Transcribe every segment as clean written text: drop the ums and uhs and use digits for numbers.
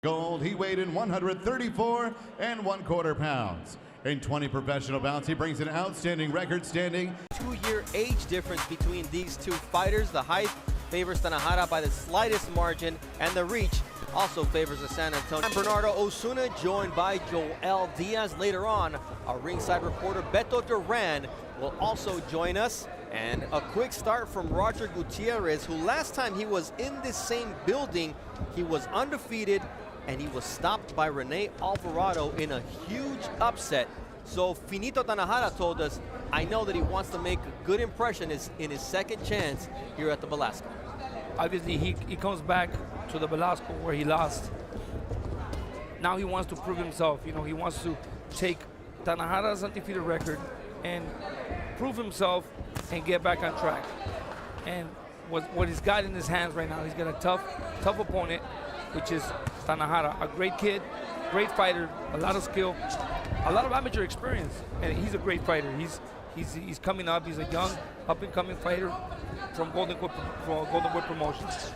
Gold, he weighed in 134 1/4 pounds. In 20 professional bouts, he brings an outstanding record standing. 2-year age difference between these two fighters. The height favors Tanajara by the slightest margin, and the reach also favors the San Antonio. I'm Bernardo Osuna, joined by Joel Diaz. Later on, our ringside reporter Beto Duran will also join us. And a quick start from Roger Gutierrez, who last time he was in this same building, he was undefeated, and he was stopped by Rene Alvarado in a huge upset. So Finito Tanajara told us, I know that he wants to make a good impression in his second chance here at the Belasco. Obviously, he comes back to the Belasco where he lost. Now he wants to prove himself. You know, he wants to take Tanajara's undefeated record and prove himself and get back on track. And what he's got in his hands right now, he's got a tough opponent, which is Tanajara, a great kid, great fighter, a lot of skill, a lot of amateur experience, and he's a great fighter. He's coming up. He's a young, up-and-coming fighter from Goldenwood Promotions.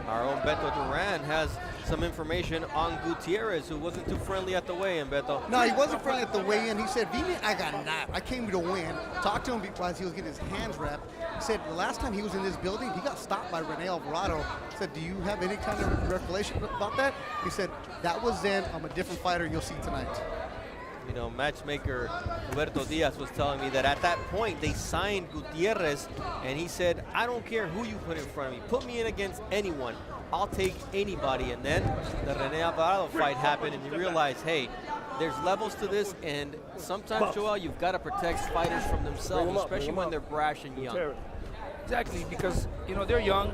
Our own Beto Duran has some information on Gutierrez, who wasn't too friendly at the weigh-in, Beto. No, he wasn't friendly at the weigh-in. He said, Vini, I got napped. I came here to win. Talked to him because he was getting his hands wrapped. He said the last time he was in this building, he got stopped by Rene Alvarado. He said, do you have any kind of recollection about that? He said, that was then. I'm a different fighter you'll see tonight. You know, matchmaker Roberto Diaz was telling me that at that point they signed Gutierrez, and he said, I don't care who you put in front of me. Put me in against anyone. I'll take anybody. And then the Rene Alvarado fight happened, and you realize, hey, there's levels to this, and sometimes, Joel, you've got to protect fighters from themselves, especially when they're brash and young. Exactly, because you know they're young.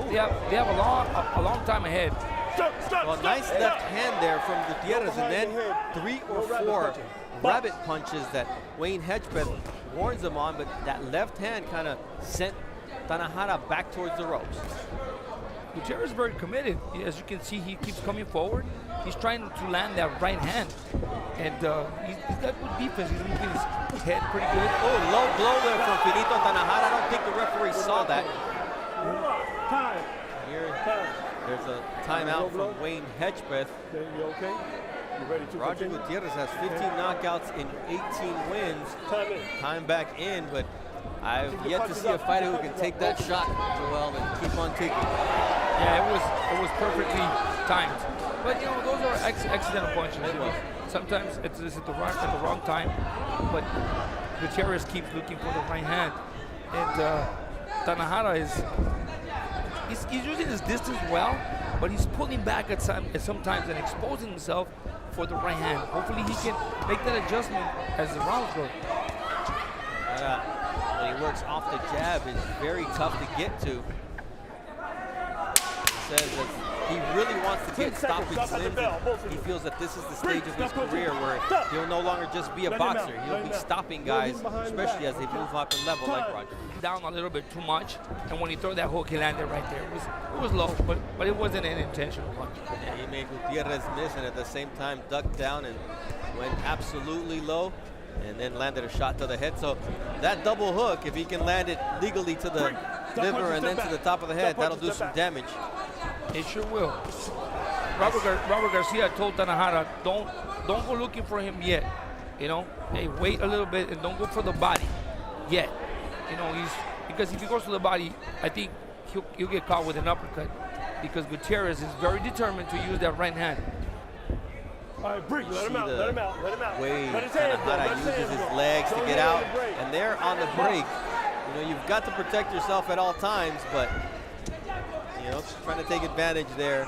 They have a long time ahead. Well, nice left hand there from Gutierrez, and then 3 or 4 rabbit punches that Wayne Hedgpeth warns him on, but that left hand kind of sent Tanajara back towards the ropes. Gutierrez is very committed. As you can see, he keeps coming forward. He's trying to land that right hand, and he's got good defense. He's moving his head pretty good. Oh, low blow there from Finito Tanajara. I don't think the referee saw that. Here, there's a timeout from Wayne Hedgpeth. Roger Gutierrez has 15 knockouts in 18 wins. Time back in, but I've yet to see a fighter who can take that shot, Joel, and keep on taking. Yeah, it was perfectly timed. But you know, those are accidental punches. You know? Sometimes it's at the wrong time. But Gutierrez keeps looking for the right hand, and Tanajara he's using his distance well, but he's pulling back at sometimes and exposing himself for the right hand. Hopefully he can make that adjustment as the rounds go. When he works off the jab, it's very tough to get to. He says that he really wants to get stoppage wins. He feels that this is the stage of his career where he'll no longer just be a boxer. He'll be stopping guys, especially as they move up in level like Roger. Down a little bit too much, and when he threw that hook, he landed right there. It was low, but it wasn't an intentional punch. Yeah, he made Gutierrez miss, and at the same time ducked down and went absolutely low, and then landed a shot to the head. So that double hook, if he can land it legally to the liver and then to the top of the head, that'll do some damage. It sure will. Robert Garcia told Tanajara, don't go looking for him yet. You know, hey, wait a little bit and don't go for the body yet. You know, because if he goes to the body, I think he'll get caught with an uppercut, because Gutierrez is very determined to use that right hand. All right, break. Let him out. Let him out. Let him out. Way Tanajara uses his legs to get out, and they're on the break. You know, you've got to protect yourself at all times, but you know, trying to take advantage there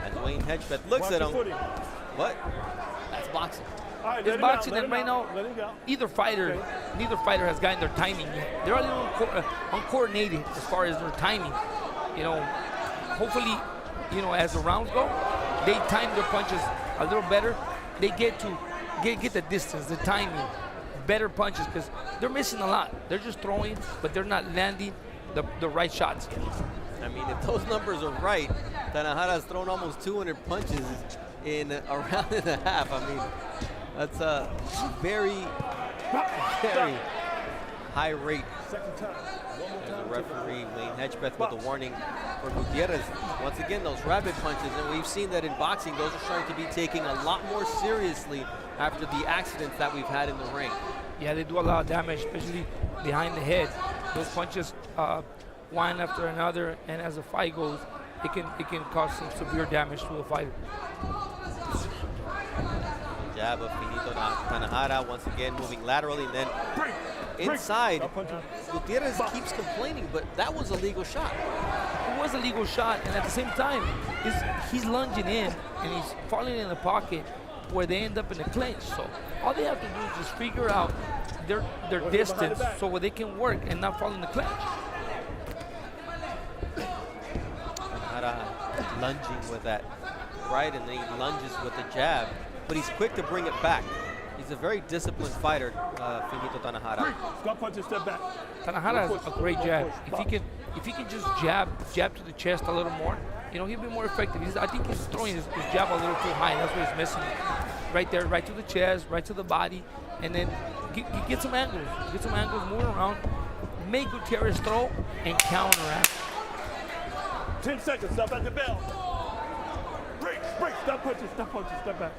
as Wayne Hedgpeth looks at him. What? That's boxing. It's boxing, and right now, neither fighter has gotten their timing yet. They're a little uncoordinated as far as their timing. You know, hopefully, you know, as the rounds go, they time their punches a little better. They get the distance, the timing, better punches, because they're missing a lot. They're just throwing, but they're not landing the right shots. I mean, if those numbers are right, Tanajara's thrown almost 200 punches in a round and a half. I mean, that's a very, very high rate. Second time. One more time. referee Wayne Hedgpeth with a warning for Gutierrez. Once again, those rabbit punches, and we've seen that in boxing, those are starting to be taken a lot more seriously after the accidents that we've had in the ring. Yeah, they do a lot of damage, especially behind the head. Those punches, one after another, and as the fight goes, it can cause some severe damage to the fighter. Jab of Finito Tanajara, once again moving laterally, and then inside. Gutierrez keeps complaining, but that was a legal shot. It was a legal shot, and at the same time, he's lunging in, and he's falling in the pocket where they end up in a clinch. So all they have to do is just figure out their distance so where they can work and not fall in the clinch. Tanajara lunging with that right, and then he lunges with the jab, but he's quick to bring it back. He's a very disciplined fighter, Finito Tanajara. Stop punches, step back. Tanajara has a great jab. If he can just jab to the chest a little more, you know, he'll be more effective. I think he's throwing his jab a little too high. That's what he's missing. Right there, right to the chest, right to the body, and then get some angles. Get some angles, move around, make Gutierrez throw, and counteract. 10 seconds, stop at the bell. Break, stop punches, step back.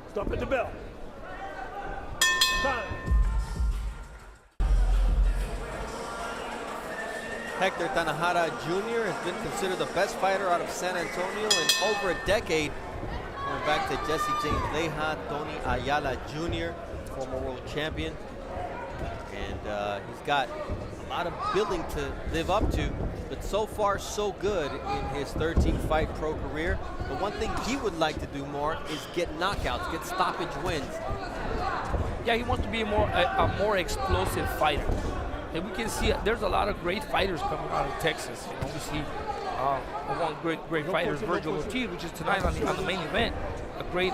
Stop at the bell. Time. Hector Tanajara Jr. has been considered the best fighter out of San Antonio in over a decade. Going back to Jesse James Leija, Tony Ayala Jr., former world champion. And he's got a lot of building to live up to, but so far so good in his 13-fight pro career. The one thing he would like to do more is get knockouts, get stoppage wins. Yeah, he wants to be a more explosive fighter. And we can see there's a lot of great fighters coming out of Texas. You know, we see one great fighter is Virgil Ortiz, which is tonight on the main event. A great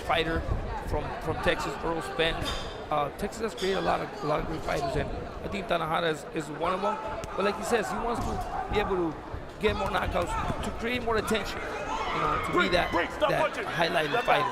fighter from Texas, Earl Spence. Texas has created a lot of great fighters, and I think Tanajara is one of them. But like he says, he wants to be able to get more knockouts to create more attention. You know, to be that highlighted fighter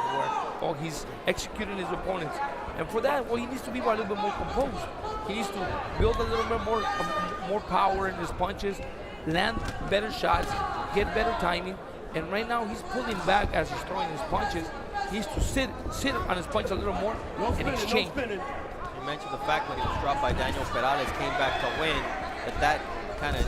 where he's executing his opponents. And for that, he needs to be a little bit more composed. He needs to build a little bit more power in his punches, land better shots, get better timing. And right now, he's pulling back as he's throwing his punches. He needs to sit on his punch a little more and exchange. You mentioned the fact when he was dropped by Daniel Perales, came back to win, that kind of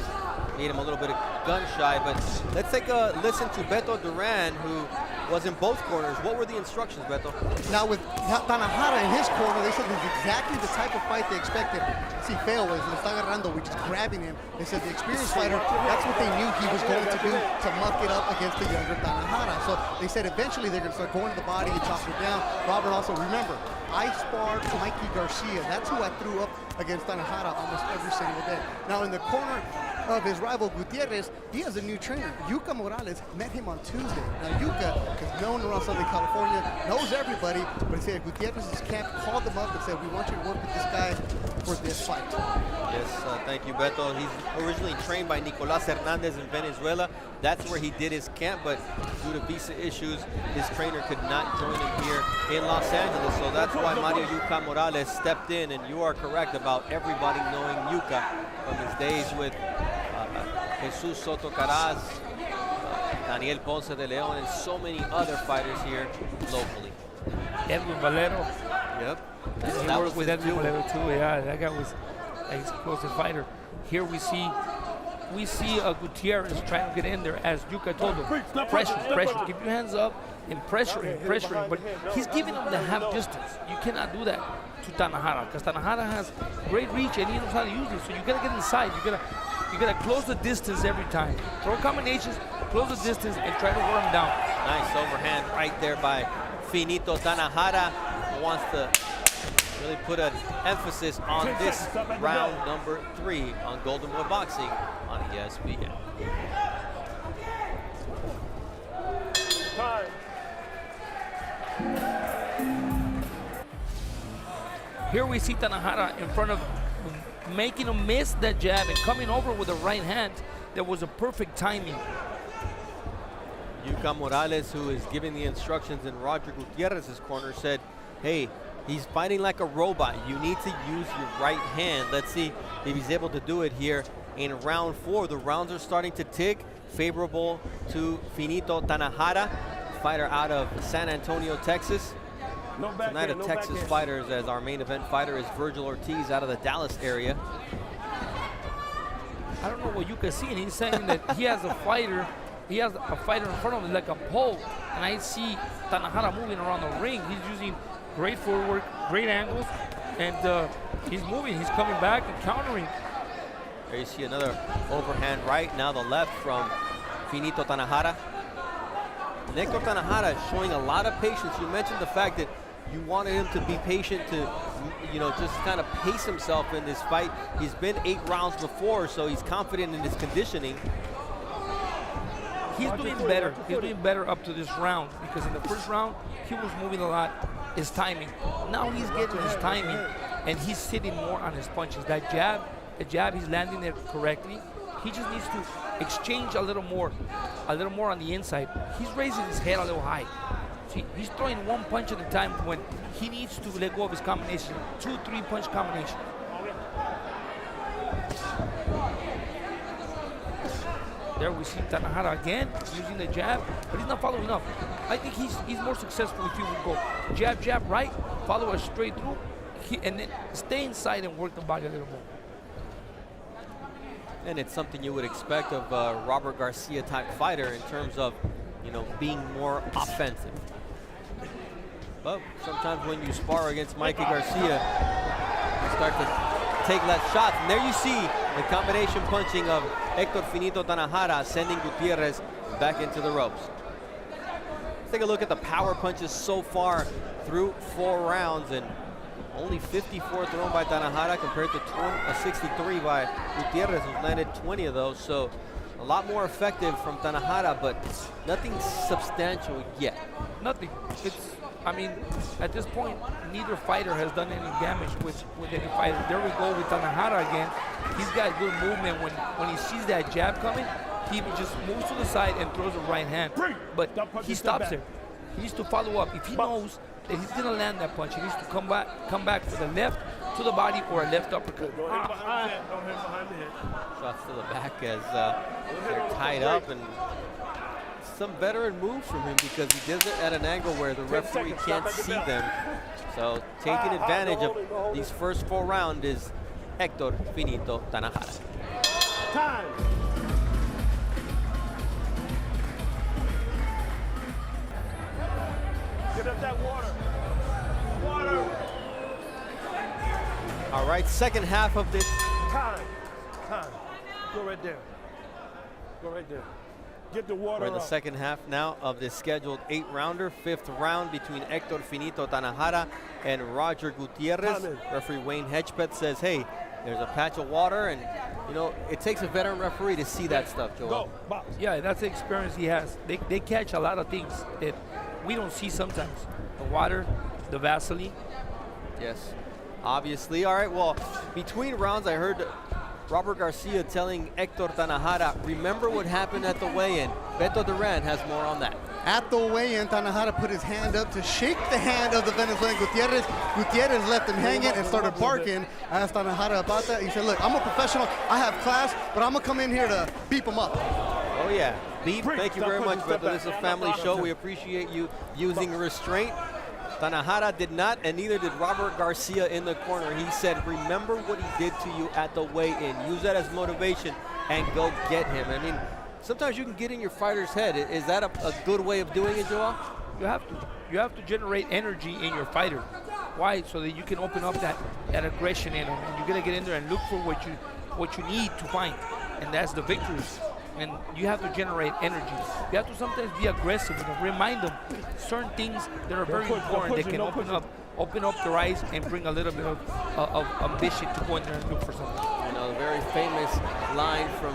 made him a little bit gun shy. But let's take a listen to Beto Duran, who was in both corners. What were the instructions, Beto? Now with Tanajara in his corner, they said it's exactly the type of fight they expected. See, fail was le está agarrando, which is grabbing him. They said the experienced fighter, that's what they knew he was going to do to muck it up against the younger Tanajara. So they said eventually they're going to start going to the body and chopping it down. Robert, also remember, I sparred Mikey Garcia. That's who I threw up against Tanajara almost every single day. Now in the corner of his rival Gutierrez, he has a new trainer. Yuka Morales met him on Tuesday. Now Yuka is known around Southern California, knows everybody, but he said Gutierrez's camp called them up and said, we want you to work with this guy for this fight. Yes, thank you, Beto. He's originally trained by Nicolas Hernandez in Venezuela. That's where he did his camp, but due to visa issues, his trainer could not join him here in Los Angeles. So that's why Mario Yuka Morales stepped in, and you are correct about everybody knowing Yuka from his days with Jesus Soto Caraz, Daniel Ponce de Leon, and so many other fighters here locally. Edwin Valero. Yep. He worked with Edwin Valero too. Yeah, that guy was an explosive fighter. Here we see Gutierrez trying to get in there, as Yuka told him. Pressure. Keep your hands up and pressure him. But he's giving him the half distance. You cannot do that to Tanajara, because Tanajara has great reach and he knows how to use it. So you gotta get inside. You gotta close the distance every time. Throw combinations, close the distance, and try to wear him down. Nice overhand right there by Finito Tanajara. Wants to really put an emphasis on this round number 3 on Golden Boy Boxing on ESPN. Time. Here we see Tanajara in front of, making him miss that jab and coming over with a right hand that was a perfect timing. Yuka Morales, who is giving the instructions in Roger Gutierrez's corner, said, hey, He's fighting like a robot. You need to use your right hand. Let's see if he's able to do it here in round 4. The rounds are starting to tick, favorable to Finito Tanajara, fighter out of San Antonio, Texas. Tonight of Texas fighters, as our main event fighter is Virgil Ortiz out of the Dallas area. I don't know what you can see, and he's saying that he has a fighter in front of him like a pole, and I see Tanajara moving around the ring. He's using great footwork, great angles, and he's moving. He's coming back and countering. There you see another overhand right, now the left from Finito Tanajara. Hector Tanajara is showing a lot of patience. You mentioned the fact that you wanted him to be patient, to, you know, just kind of pace himself in this fight. He's been 8 rounds before, so he's confident in his conditioning. He's doing better. He's doing better up to this round, because in the first round, he was moving a lot, his timing. Now he's getting his timing, and he's sitting more on his punches. That jab, the jab, he's landing there correctly. He just needs to exchange a little more on the inside. He's raising his head a little high. See, he's throwing 1 punch at a time when he needs to let go of his combination, 2-3 punch combination. There we see Tanajara again using the jab, but he's not following up. I think he's more successful if he would go jab, jab, right, follow us straight through, and then stay inside and work the body a little more. And it's something you would expect of a Robert Garcia type fighter in terms of, you know, being more offensive. But sometimes when you spar against Mikey Garcia, you start to take less shots. And there you see the combination punching of Hector Finito Tanajara sending Gutierrez back into the ropes. Let's take a look at the power punches so far through 4 rounds, and only 54 thrown by Tanajara compared to 63 by Gutierrez, who's landed 20 of those. So a lot more effective from Tanajara, but nothing substantial yet. Nothing. I mean, at this point, neither fighter has done any damage with any fighter. There we go with Tanajara again. He's got good movement. When he sees that jab coming, he just moves to the side and throws a right hand. But he stops there. He needs to follow up. If he knows that he's gonna land that punch, he needs to come back with a left to the body or a left uppercut. Shots to the back as they're tied up, and some veteran moves from him because he does it at an angle where the referee can't see them. So taking advantage of these first 4 rounds is Hector Finito Tanajara. Time. Get up that water. Water. All right, second half of this. Time. Go right there. Go right there. Get the water. We're in the second half now of this scheduled 8-rounder, 5th round between Hector Finito Tanajara and Roger Gutierrez. Referee Wayne Hedgpeth says, hey, there's a patch of water, and, you know, it takes a veteran referee to see that stuff, Joel. Go, yeah, that's the experience he has. They catch a lot of things that we don't see sometimes. The water, the Vaseline. Yes, obviously. All right, well, between rounds, I heard Robert Garcia telling Hector Tanajara, remember what happened at the weigh-in. Beto Duran has more on that. At the weigh-in, Tanajara put his hand up to shake the hand of the Venezuelan Gutierrez. Gutierrez left him hanging and started barking. I asked Tanajara about that. He said, look, I'm a professional. I have class, but I'm going to come in here to beep him up. Oh, yeah. Beep. Thank you very much, Beto. This is a family show. We appreciate you using restraint. Tanajara did not, and neither did Robert Garcia in the corner. He said, remember what he did to you at the weigh-in. Use that as motivation and go get him. I mean, sometimes you can get in your fighter's head. Is that a good way of doing it, Joel? You have to. You have to generate energy in your fighter. Why? So that you can open up that aggression in him, and you're gonna get in there and look for what you need to find, and that's the victories. And you have to generate energy. You have to sometimes be aggressive and remind them certain things that are very important that can open up their eyes and bring a little bit of ambition to go in there and look for something. You know, the very famous line from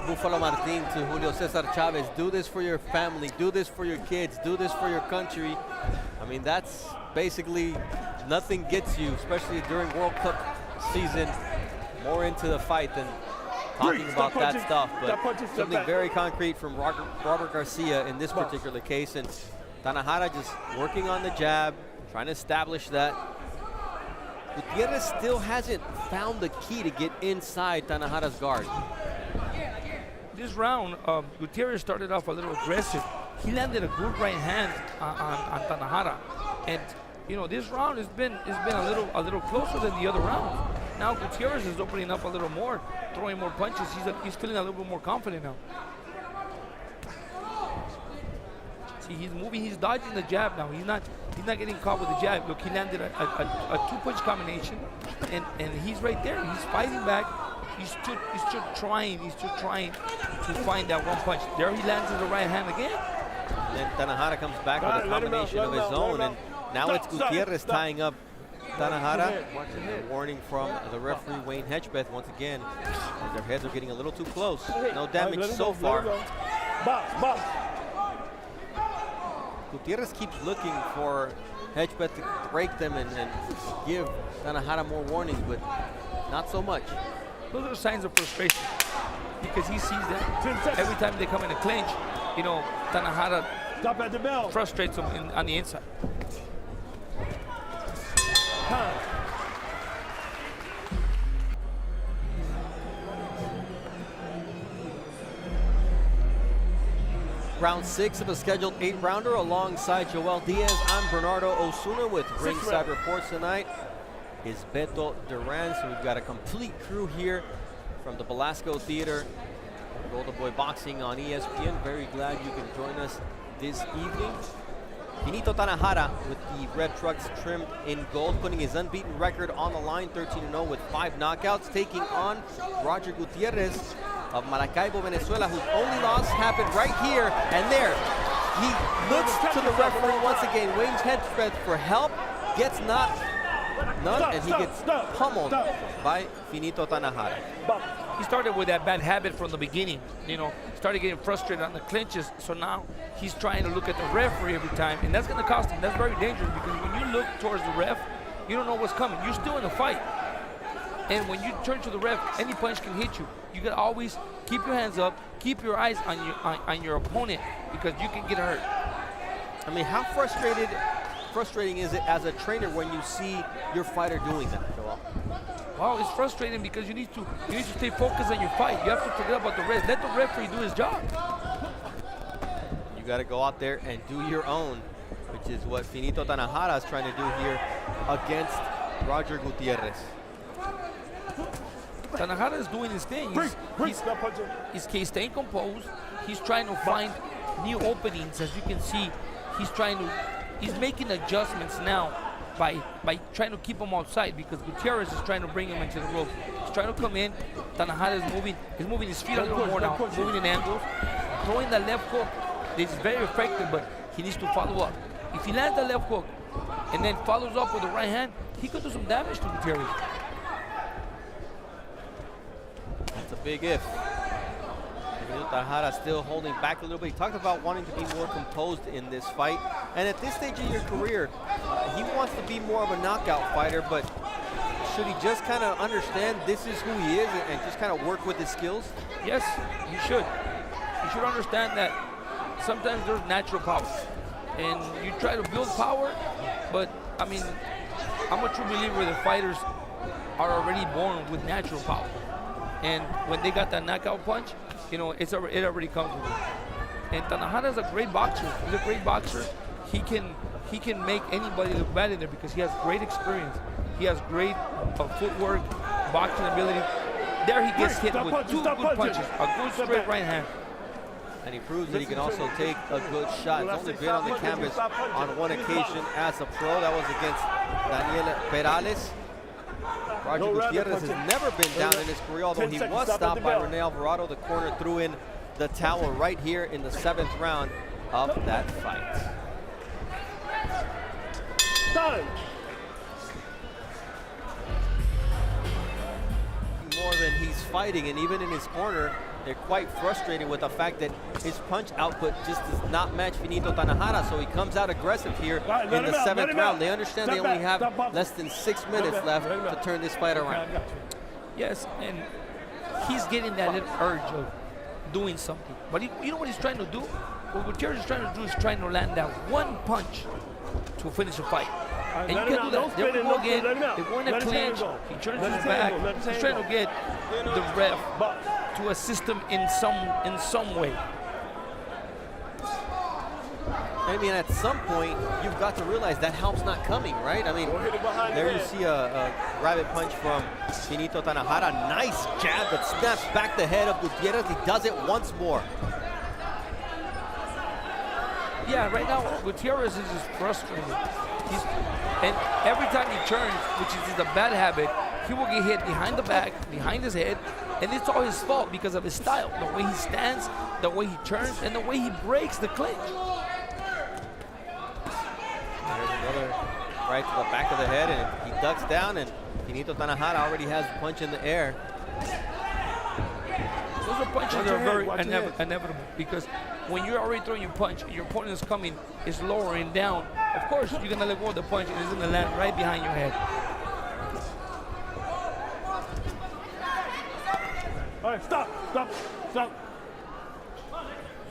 Buffalo Martin to Julio Cesar Chavez, do this for your family, do this for your kids, do this for your country. I mean, that's basically nothing gets you, especially during World Cup season, more into the fight than talking about that stuff, but something very concrete from Robert Garcia in this particular case. And Tanajara just working on the jab, trying to establish that. Gutierrez still hasn't found the key to get inside Tanajara's guard. This round, Gutierrez started off a little aggressive. He landed a good right hand on Tanajara, and you know this round has been a little closer than the other rounds. Now Gutierrez is opening up a little more, throwing more punches. He's feeling a little bit more confident now. See, he's moving, he's dodging the jab now. He's not getting caught with the jab. Look, he landed a two-punch combination, and he's right there. He's fighting back. He's still trying to find that one punch. There he lands with the right hand again. And then Tanajara comes back with a combination of his own, and now it's Gutierrez tying up Tanajara. A warning from the referee, Wayne Hedgpeth, once again, as their heads are getting a little too close. No damage so far. Gutierrez keeps looking for Hedgpeth to break them and give Tanajara more warnings, but not so much. Those are signs of frustration, because he sees that every time they come in a clinch, you know, Tanajara frustrates him on the inside. Round 6 of a scheduled 8-rounder alongside Joel Diaz. I'm Bernardo Osuna with Ringside Reports tonight. Is Beto Duran, so we've got a complete crew here from the Belasco Theater. Golden Boy Boxing on ESPN. Very glad you can join us this evening. Finito Tanajara with the red trucks trimmed in gold, putting his unbeaten record on the line, 13-0 with 5 knockouts, taking on Roger Gutierrez of Maracaibo, Venezuela, whose only loss happened right here and there. He looks to the referee once again, Wayne Hedgpeth for help, gets none, and he gets pummeled by Finito Tanajara. He started with that bad habit from the beginning, you know, started getting frustrated on the clinches, so now he's trying to look at the referee every time, and that's going to cost him. That's very dangerous, because when you look towards the ref, you don't know what's coming. You're still in a fight, and when you turn to the ref, any punch can hit you. You got to always keep your hands up, keep your eyes on your opponent, because you can get hurt. I mean, how frustrating is it as a trainer when you see your fighter doing that, Joel? Well, it's frustrating because you need to stay focused on your fight. You have to forget about the ref. Let the referee do his job. You got to go out there and do your own, which is what Finito Tanajara is trying to do here against Roger Gutierrez. Tanajara is doing his thing. He's staying composed. He's trying to find new openings. As you can see, he's making adjustments now by trying to keep him outside, because Gutierrez is trying to bring him into the rope. He's trying to come in. Tanajara is moving his feet a little more now, moving in angles, throwing the left hook. It's very effective, but he needs to follow up. If he lands the left hook and then follows up with the right hand, he could do some damage to Gutierrez. That's a big if. Tanajara still holding back a little bit. He talked about wanting to be more composed in this fight. And at this stage of your career, he wants to be more of a knockout fighter, but should he just kind of understand this is who he is and just kind of work with his skills? Yes, he should. He should understand that sometimes there's natural power. And you try to build power, but I mean, I'm a true believer that fighters are already born with natural power. And when they got that knockout punch, you know, it already comes with it. And Tanajara is a great boxer. He's a great boxer. He can make anybody look bad in there because he has great experience. He has great footwork, boxing ability. There he gets hit with 2 good punches, a good straight right hand. And he proves that he can also take a good shot. He's only been on the canvas on one occasion as a pro. That was against Daniel Perales. Roger Gutierrez has never been down in his career, although he was stopped by Rene Alvarado. The corner threw in the towel right here in the 7th round of that fight. Time. More than he's fighting, and even in his corner, they're quite frustrated with the fact that his punch output just does not match Finito Tanajara, so he comes out aggressive here in the 7th round. They understand they only have less than 6 minutes left to turn this fight around. Yes, and he's getting that little urge of doing something. But you know what he's trying to do? What Gutierrez is trying to do is trying to land that one punch to finish the fight. And you let can him do out. that. Don't There we spin it, go don't again. let him out. They go in a Let his hand clinch. go. He turns Let his his back. hand go. Let his He's hand trying to go. get the ref Box. to assist him in some way. I mean, at some point, you've got to realize that help's not coming, right? I mean, Go hit it behind there the you head. see a rabbit punch from Finito Tanajara. Nice jab that snaps back the head of Gutierrez. He does it once more. Yeah, right now Gutierrez is just frustrated. And every time he turns, which is a bad habit, he will get hit behind the back, behind his head, and it's all his fault because of his style, the way he stands, the way he turns, and the way he breaks the clinch. There's another right to the back of the head, and he ducks down, and Finito Tanajara already has the punch in the air. Those are punches Watch that your are head, very watch your head. inevitable because when you're already throwing your punch and your opponent is coming, is lowering down, of course you're gonna let go of the punch and it's gonna land right behind your head. All right, stop.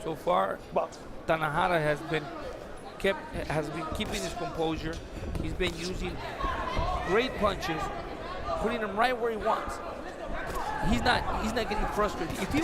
So far, Box. Tanajara has been keeping his composure. He's been using great punches, putting him right where he wants. He's not getting frustrated. If he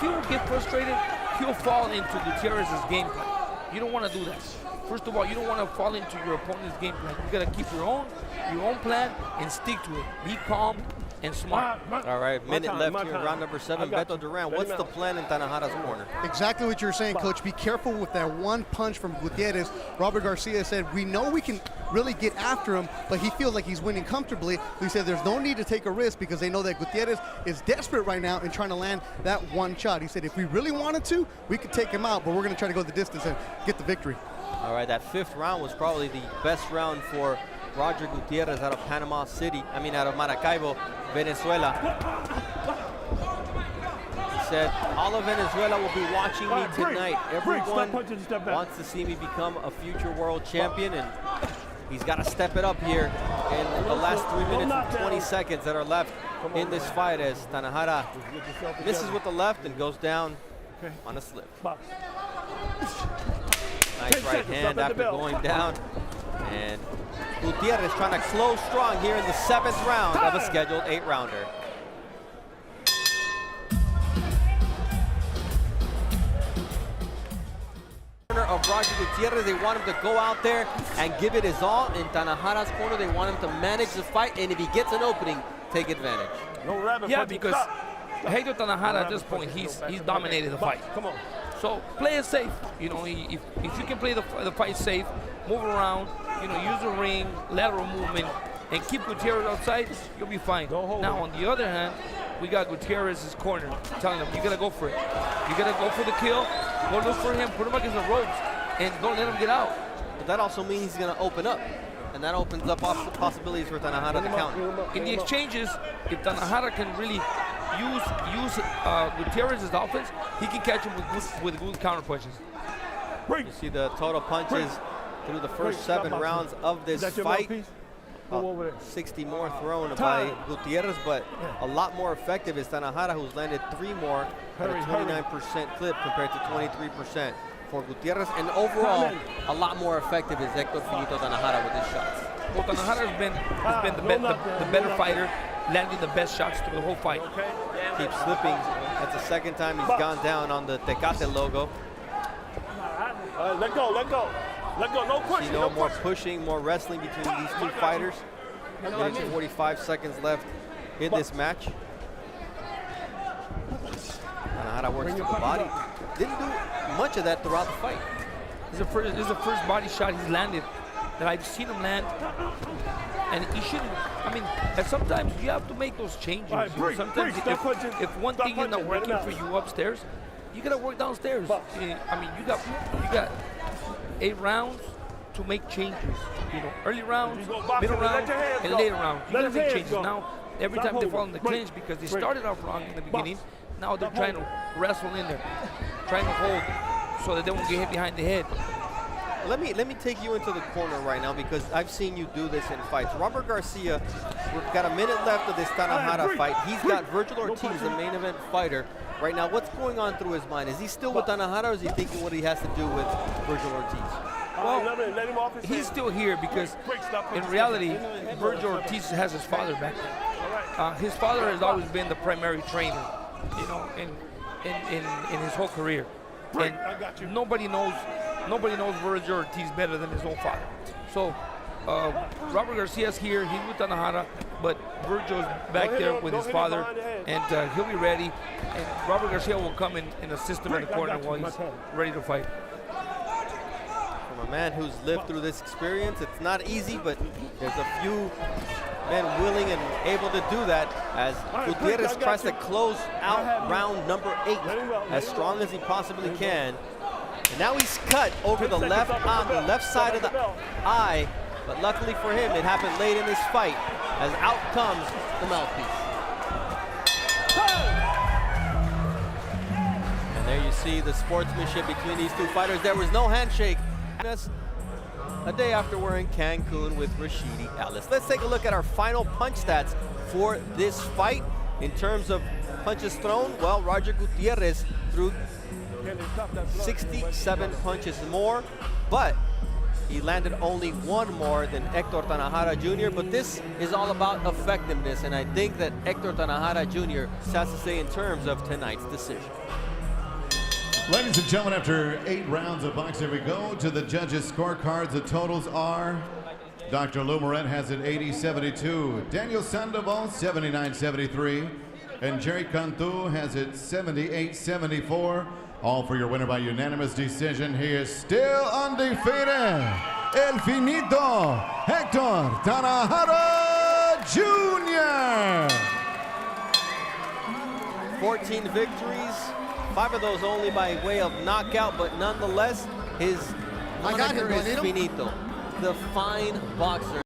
will get frustrated, he'll fall into Gutierrez's game plan. You don't want to do that. First of all, you don't want to fall into your opponent's game plan. You got to keep your own plan and stick to it. Be calm and smart. All right, minute time, left my here in time. round number 7. I got Beto you. Duran, Let what's him the out. plan in Tanajara's corner? Exactly what you're saying, Coach. Be careful with that one punch from Gutierrez. Robert Garcia said, we know we can really get after him, but he feels like he's winning comfortably. He said there's no need to take a risk because they know that Gutierrez is desperate right now and trying to land that one shot. He said if we really wanted to, we could take him out, but we're going to try to go the distance and get the victory. All right, that 5th round was probably the best round for Roger Gutierrez out of out of Maracaibo, Venezuela. He said, all of Venezuela will be watching me tonight. Everyone wants to see me become a future world champion, and he's got to step it up here in the last 3 minutes and 20 seconds that are left in this fight as Tanajara misses with the left and goes down on a slip. Nice right hand after going down. And Gutierrez trying to close strong here in the 7th round of a scheduled 8-rounder. Of Roger Gutierrez, they want him to go out there and give it his all. In Tanajara's corner, they want him to manage the fight, and if he gets an opening, take advantage. No rabbit Yeah, punch. because Hector Tanajara at this point, he's dominated the fight. Come on. So play it safe. You know, if you can play the fight safe, move around, you know, use the ring, lateral movement, and keep Gutierrez outside, you'll be fine. Now, on the other hand, we got Gutierrez's corner telling him, you gotta go for it. You gotta go for the kill, go look for him, put him against the ropes, and don't let him get out. But that also means he's going to open up, and that opens up possibilities for Tanajara to counter. In the exchanges, if Tanajara can really use Gutierrez's offense, he can catch him with good counter punches. You see the total punches through the first 7 rounds of this fight. 60 more thrown by Gutierrez, but a lot more effective is Tanajara, who's landed 3 more at a 29% clip compared to 23% for Gutierrez. And overall, a lot more effective is Hector Finito Tanajara with his shots. Well, Tanajara has been the better fighter, landing the best shots through the whole fight. Keeps slipping. That's the 2nd time he's gone down on the Tecate logo. Let go. No pushing. See no more pushing, more wrestling between these two fighters. Minutes and 45 seconds left in this match. Tanajara works to the body. Didn't do much of that throughout the fight. This is the first body shot he's landed that I've seen him land. And he shouldn't, I mean, and sometimes you have to make those changes. Right, You know, sometimes if one thing is not working for you upstairs, you gotta work downstairs. I mean, you got 8 rounds to make changes. You know, early rounds, middle round, and later rounds. You gotta make changes. Now, every time they fall in the clinch because they started off wrong in the beginning, now they're trying to wrestle in there, trying to hold so that they won't get hit behind the head. Let me take you into the corner right now because I've seen you do this in fights. Robert Garcia, we've got a minute left of this Tanajara fight. He's got Virgil Ortiz, the main event fighter. Right now, what's going on through his mind? Is he still with Tanajara, or is he thinking what he has to do with Virgil Ortiz? Well, let him off his he's hand. still here because Break, stop, in stop, reality, stop. Virgil Ortiz has his father back there. All right. His father has always been the primary trainer, you know, in his whole career. Break, And I got you. nobody knows Virgil Ortiz better than his own father. So Robert Garcia's here, he's with Tanajara, but Virgil's back hit there him, with don't his hit him father, behind the head. and he'll be ready. And Robert Garcia will come and assist him in the Break, I corner got you, while my he's son. ready to fight. From a man who's lived through this experience, it's not easy, but there's a few men willing and able to do that as right, Gutierrez I got tries you. to close out round number 8 Let him go, let as him strong go. as he possibly Let him can. And now he's cut over 10 the seconds left up on the on the bell. left side of Stop the at the bell. eye, but luckily for him, it happened late in this fight as out comes the mouthpiece. And there you see the sportsmanship between these two fighters. There was no handshake. A day after we're in Cancun with Rashidi Ellis. Let's take a look at our final punch stats for this fight. In terms of punches thrown, well, Roger Gutierrez threw 67 punches more, but he landed only 1 more than Hector Tanajara Jr., but this is all about effectiveness, and I think that Hector Tanajara Jr. has to say in terms of tonight's decision. Ladies and gentlemen, after 8 rounds of boxing, we go to the judges' scorecards. The totals are: Dr. Moret has it 80-72, Daniel Sandoval 79-73, and Jerry Cantu has it 78-74. All for your winner by unanimous decision. He is still undefeated, El Finito, Hector Tanajara Jr. 14 victories, 5 of those only by way of knockout, but nonetheless, his I got him, moniker is Juanito. Finito, the fine boxer.